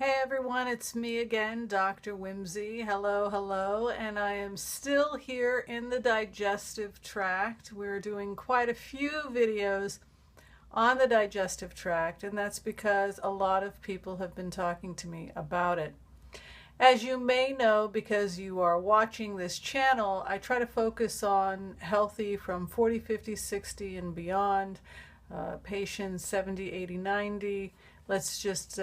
Hey everyone, it's me again, Dr. Whimsy. Hello, hello, and I am still here in the digestive tract. We're doing quite a few videos on the digestive tract, and that's because a lot of people have been talking to me about it. As you may know, because you are watching this channel, I try to focus on healthy from 40, 50, 60 and beyond, patients 70, 80, 90. Let's just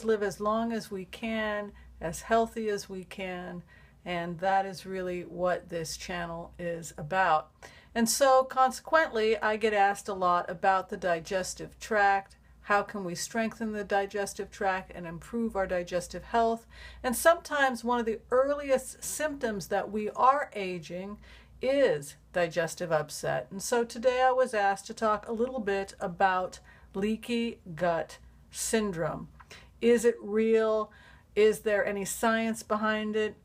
live as long as we can, as healthy as we can, and that is really what this channel is about. And so consequently, I get asked a lot about the digestive tract. How can we strengthen the digestive tract and improve our digestive health? And sometimes one of the earliest symptoms that we are aging is digestive upset. And so today I was asked to talk a little bit about leaky gut syndrome. Is it real? Is there any science behind it?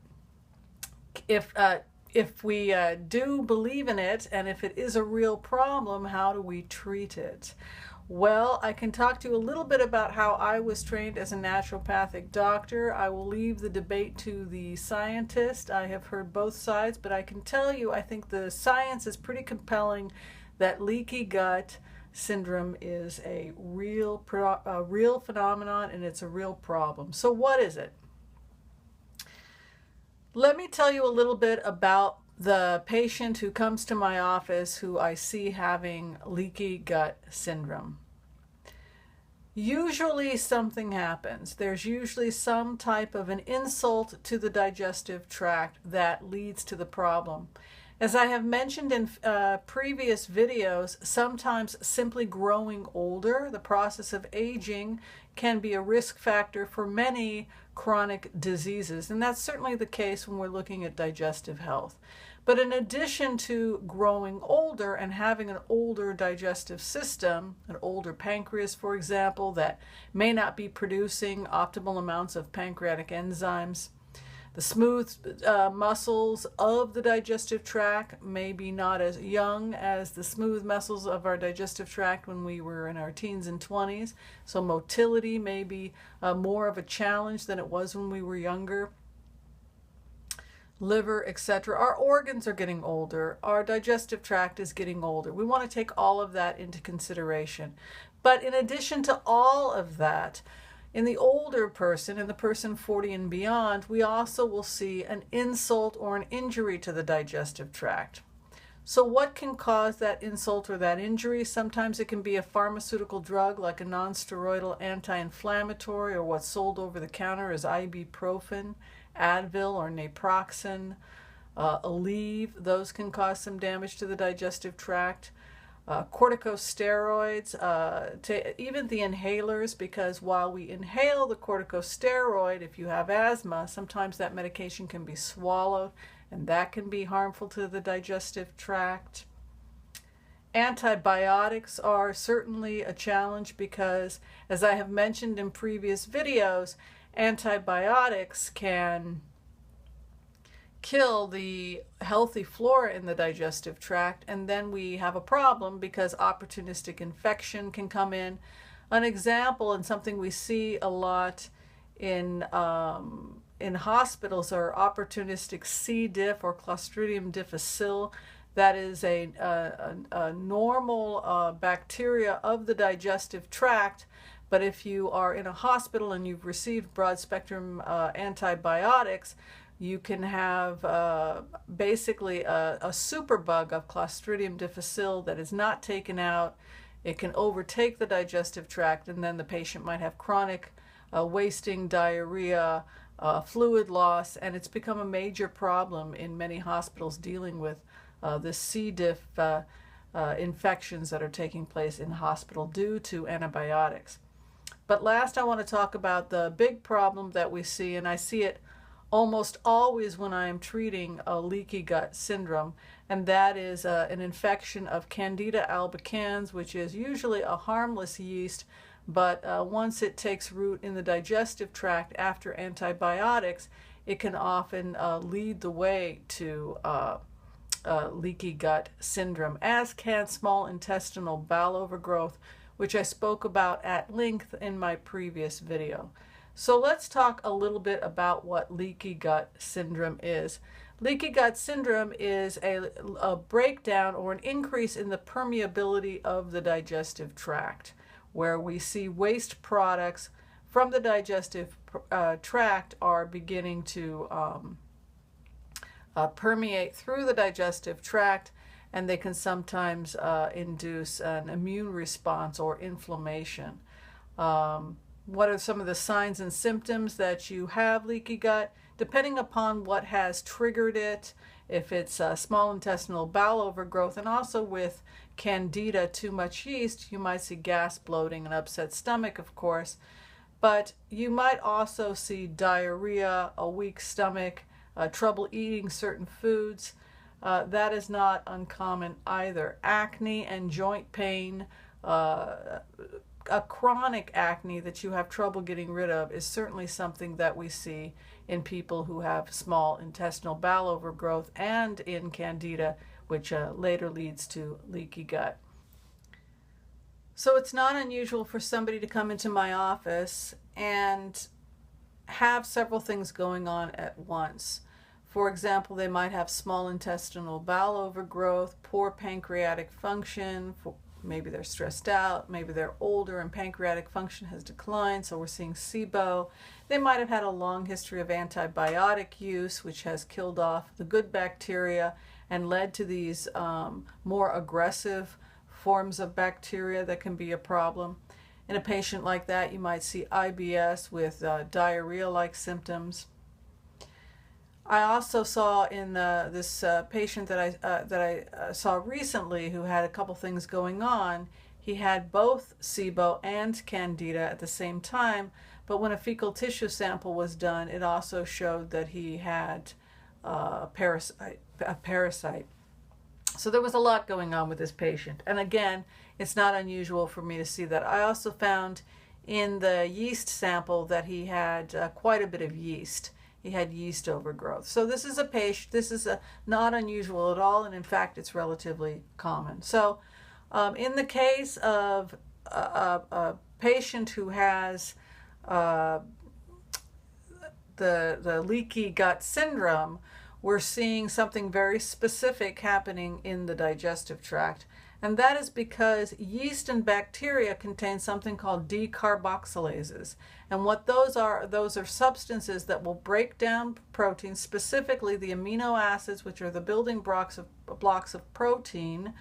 If we do believe in it, and if it is a real problem, how do we treat it? Well, I can talk to you a little bit about how I was trained as a naturopathic doctor. I will leave the debate to the scientist. I have heard both sides, but I can tell you I think the science is pretty compelling that leaky gut syndrome is a real phenomenon, and it's a real problem. So what is it? Let me tell you a little bit about the patient who comes to my office who I see having leaky gut syndrome. Usually something happens. There's usually some type of an insult to the digestive tract that leads to the problem. As I have mentioned in previous videos, sometimes simply growing older, the process of aging, can be a risk factor for many chronic diseases. And that's certainly the case when we're looking at digestive health. But in addition to growing older and having an older digestive system, an older pancreas, for example, that may not be producing optimal amounts of pancreatic enzymes, the smooth muscles of the digestive tract may be not as young as the smooth muscles of our digestive tract when we were in our teens and 20s. So motility may be more of a challenge than it was when we were younger. Liver, etc. Our organs are getting older. Our digestive tract is getting older. We want to take all of that into consideration. But in addition to all of that, in the older person, in the person 40 and beyond, we also will see an insult or an injury to the digestive tract. So what can cause that insult or that injury? Sometimes it can be a pharmaceutical drug like a non-steroidal anti-inflammatory, or what's sold over the counter as ibuprofen, Advil, or naproxen, Aleve. Those can cause some damage to the digestive tract. Corticosteroids, even the inhalers, because while we inhale the corticosteroid, if you have asthma, sometimes that medication can be swallowed, and that can be harmful to the digestive tract. Antibiotics are certainly a challenge because, as I have mentioned in previous videos, antibiotics can kill the healthy flora in the digestive tract, and then we have a problem because opportunistic infection can come in. An example, and something we see a lot in hospitals, are opportunistic C. diff or Clostridium difficile. That is a normal bacteria of the digestive tract, but if you are in a hospital and you've received broad-spectrum antibiotics, you can have basically a superbug of Clostridium difficile that is not taken out. It can overtake the digestive tract, and then the patient might have chronic wasting, diarrhea, fluid loss, and it's become a major problem in many hospitals dealing with this C. diff infections that are taking place in hospital due to antibiotics. But last, I want to talk about the big problem that we see, and I see it almost always when I am treating a leaky gut syndrome, and that is an infection of Candida albicans, which is usually a harmless yeast, but once it takes root in the digestive tract after antibiotics, it can often lead the way to leaky gut syndrome, as can small intestinal bowel overgrowth, which I spoke about at length in my previous video. So let's talk a little bit about what leaky gut syndrome is. Leaky gut syndrome is a breakdown or an increase in the permeability of the digestive tract, where we see waste products from the digestive tract are beginning to permeate through the digestive tract, and they can sometimes induce an immune response or inflammation. What are some of the signs and symptoms that you have leaky gut? Depending upon what has triggered it, if it's small intestinal bowel overgrowth, and also with candida, too much yeast, you might see gas, bloating, and upset stomach, of course. But you might also see diarrhea, a weak stomach, trouble eating certain foods. That is not uncommon either. Acne and joint pain, a chronic acne that you have trouble getting rid of is certainly something that we see in people who have small intestinal bowel overgrowth and in candida, which later leads to leaky gut. So it's not unusual for somebody to come into my office and have several things going on at once. For example, they might have small intestinal bowel overgrowth, poor pancreatic function, maybe they're stressed out, maybe they're older and pancreatic function has declined, so we're seeing SIBO. They might have had a long history of antibiotic use, which has killed off the good bacteria and led to these more aggressive forms of bacteria that can be a problem. In a patient like that, you might see IBS with diarrhea-like symptoms. I also saw in this patient that I saw recently who had a couple things going on. He had both SIBO and candida at the same time, but when a fecal tissue sample was done, it also showed that he had a parasite. So there was a lot going on with this patient. And again, it's not unusual for me to see that. I also found in the yeast sample that he had quite a bit of yeast. He had yeast overgrowth. So this is a patient, this is not unusual at all, and in fact it's relatively common. So in the case of a patient who has the leaky gut syndrome, we're seeing something very specific happening in the digestive tract. And that is because yeast and bacteria contain something called decarboxylases. And what those are substances that will break down proteins, specifically the amino acids, which are the building blocks of protein,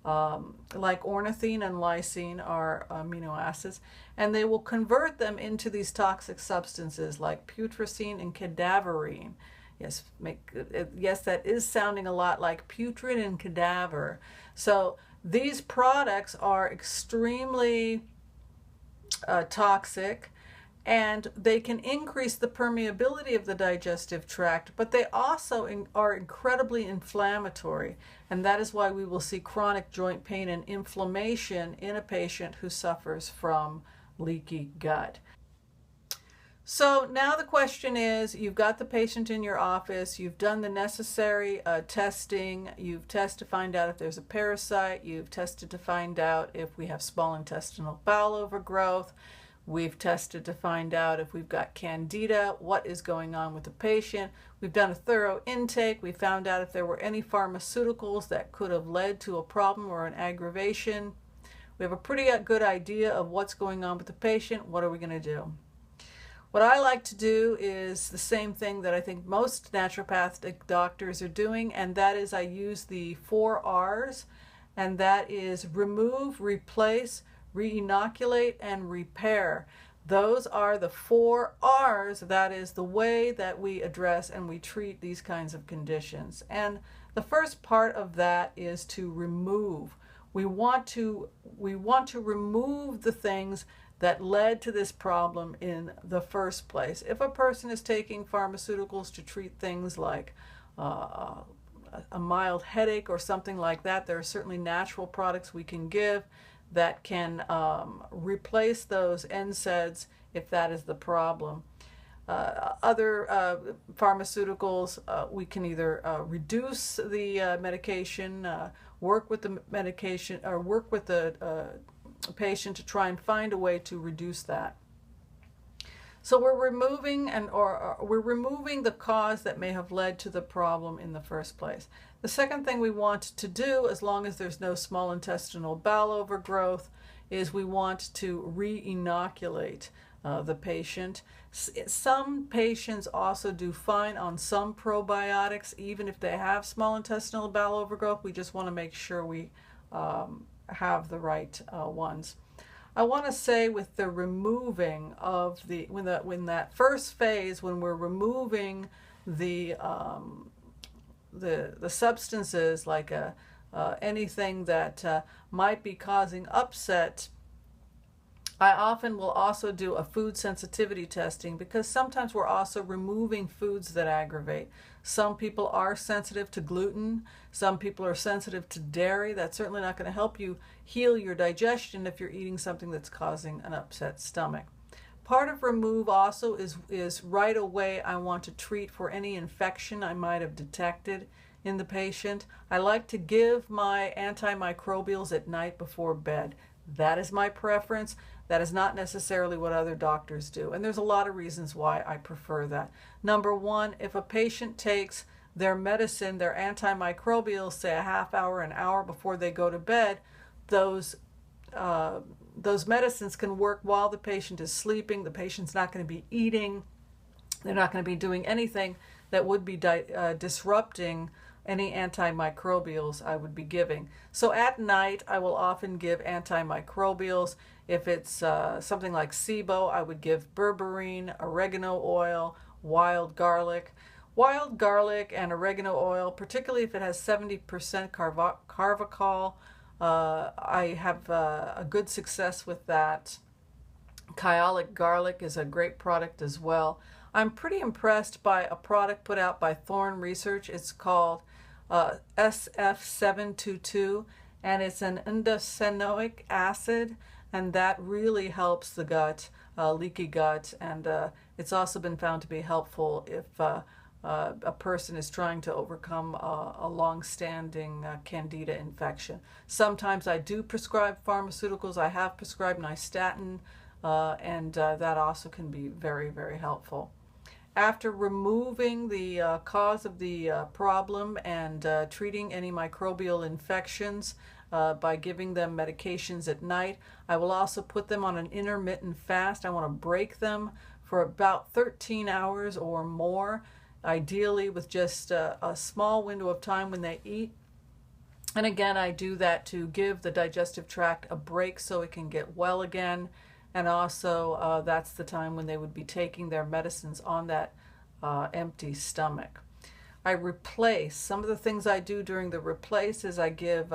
like ornithine and lysine are amino acids, and they will convert them into these toxic substances like putrescine and cadaverine. Yes, yes, that is sounding a lot like putrid and cadaver. So these products are extremely toxic, and they can increase the permeability of the digestive tract, but they also are incredibly inflammatory, and that is why we will see chronic joint pain and inflammation in a patient who suffers from leaky gut. So now the question is, you've got the patient in your office, you've done the necessary testing, you've tested to find out if there's a parasite, you've tested to find out if we have small intestinal bowel overgrowth, we've tested to find out if we've got candida, what is going on with the patient, we've done a thorough intake, we found out if there were any pharmaceuticals that could have led to a problem or an aggravation. We have a pretty good idea of what's going on with the patient. What are we going to do? What I like to do is the same thing that I think most naturopathic doctors are doing, and that is I use the 4 R's, and that is remove, replace, re-inoculate, and repair. Those are the 4 R's. That is the way that we address and we treat these kinds of conditions. And the first part of that is to remove. We want to remove the things that led to this problem in the first place. If a person is taking pharmaceuticals to treat things like a mild headache or something like that, there are certainly natural products we can give that can replace those NSAIDs if that is the problem. Other pharmaceuticals, we can either reduce the medication, work with the medication, or work with the patient to try and find a way to reduce that. So we're removing we're removing the cause that may have led to the problem in the first place. The second thing we want to do, as long as there's no small intestinal bowel overgrowth, is we want to re-inoculate the patient. Some patients also do fine on some probiotics, even if they have small intestinal bowel overgrowth. We just want to make sure we have the right ones. I want to say with the removing of when that first phase, when we're removing the substances like anything that might be causing upset, I often will also do a food sensitivity testing, because sometimes we're also removing foods that aggravate. Some people are sensitive to gluten. Some people are sensitive to dairy. That's certainly not going to help you heal your digestion if you're eating something that's causing an upset stomach. Part of remove also is right away I want to treat for any infection I might have detected in the patient. I like to give my antimicrobials at night before bed. That is my preference. That is not necessarily what other doctors do. And there's a lot of reasons why I prefer that. Number one, if a patient takes their medicine, their antimicrobials, say a half hour, an hour before they go to bed, those medicines can work while the patient is sleeping. The patient's not going to be eating. They're not going to be doing anything that would be disrupting any antimicrobials I would be giving. So at night, I will often give antimicrobials. If it's something like SIBO, I would give berberine, oregano oil, wild garlic. Wild garlic and oregano oil, particularly if it has 70% carvacol, I have a good success with that. Kyolic garlic is a great product as well. I'm pretty impressed by a product put out by Thorne Research. It's called SF722, and it's an indocyanonic acid, and that really helps the gut, leaky gut, and it's also been found to be helpful if a person is trying to overcome a long-standing candida infection. Sometimes I do prescribe pharmaceuticals. I have prescribed nystatin, and that also can be very, very helpful. After removing the cause of the problem and treating any microbial infections by giving them medications at night, I will also put them on an intermittent fast. I want to break them for about 13 hours or more, ideally with just a small window of time when they eat. And again, I do that to give the digestive tract a break so it can get well again. And also, that's the time when they would be taking their medicines on that empty stomach. I replace. Some of the things I do during the replace is I give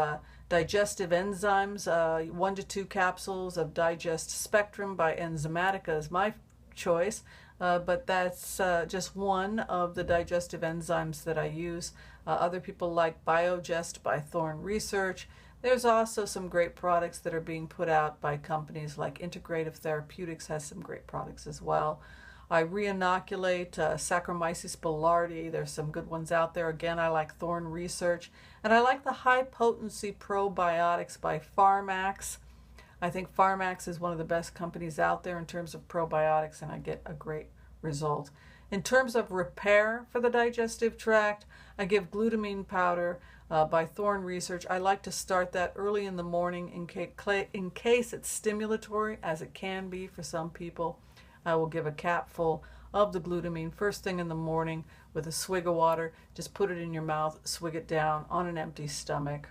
digestive enzymes, 1 to 2 capsules of Digest Spectrum by Enzymatica is my choice, but that's just one of the digestive enzymes that I use. Other people like Biogest by Thorne Research. There's also some great products that are being put out by companies like Integrative Therapeutics has some great products as well. I re-inoculate Saccharomyces boulardii. There's some good ones out there. Again, I like Thorne Research. And I like the high potency probiotics by Pharmax. I think Pharmax is one of the best companies out there in terms of probiotics, and I get a great result. In terms of repair for the digestive tract, I give glutamine powder by Thorne Research. I like to start that early in the morning in case it's stimulatory, as it can be for some people. I will give a capful of the glutamine first thing in the morning with a swig of water. Just put it in your mouth, swig it down on an empty stomach.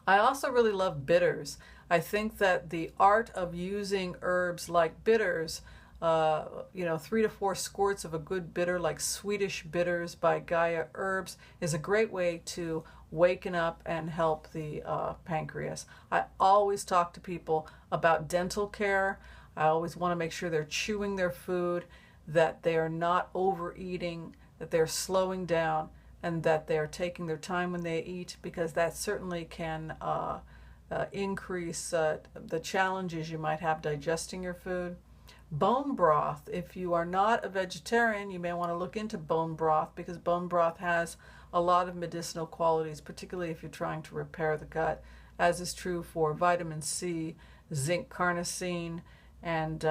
I also really love bitters. I think that the art of using herbs like bitters, 3 to 4 squirts of a good bitter like Swedish bitters by Gaia Herbs is a great way to waken up and help the pancreas. I always talk to people about dental care. I always want to make sure they're chewing their food, that they are not overeating, that they're slowing down, and that they're taking their time when they eat, because that certainly can increase the challenges you might have digesting your food. Bone broth. If you are not a vegetarian, you may want to look into bone broth, because bone broth has a lot of medicinal qualities, particularly if you're trying to repair the gut, as is true for vitamin C, zinc carnosine, and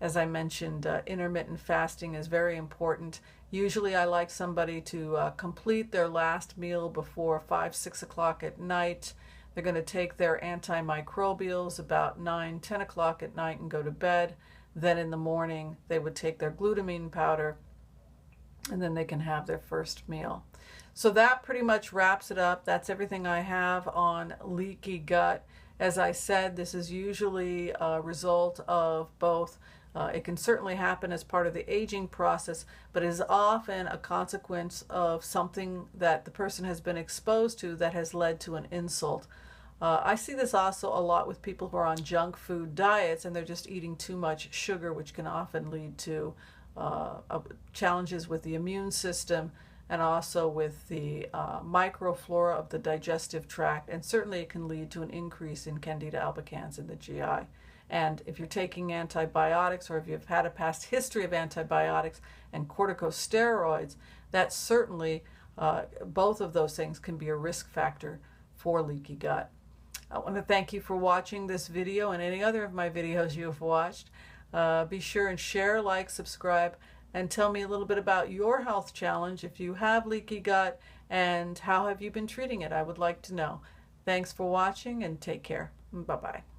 as I mentioned, intermittent fasting is very important. Usually I like somebody to complete their last meal before 5, 6 o'clock at night. They're going to take their antimicrobials about 9, 10 o'clock at night and go to bed. Then in the morning they would take their glutamine powder, and then they can have their first meal. So that pretty much wraps it up. That's everything I have on leaky gut. As I said, this is usually a result of both. It can certainly happen as part of the aging process, but is often a consequence of something that the person has been exposed to that has led to an insult. I see this also a lot with people who are on junk food diets and they're just eating too much sugar, which can often lead to challenges with the immune system and also with the microflora of the digestive tract, and certainly it can lead to an increase in Candida albicans in the GI. And if you're taking antibiotics, or if you've had a past history of antibiotics and corticosteroids, that certainly, both of those things can be a risk factor for leaky gut. I want to thank you for watching this video and any other of my videos you have watched. Be sure and share, like, subscribe, and tell me a little bit about your health challenge if you have leaky gut, and how have you been treating it. I would like to know. Thanks for watching and take care. Bye-bye.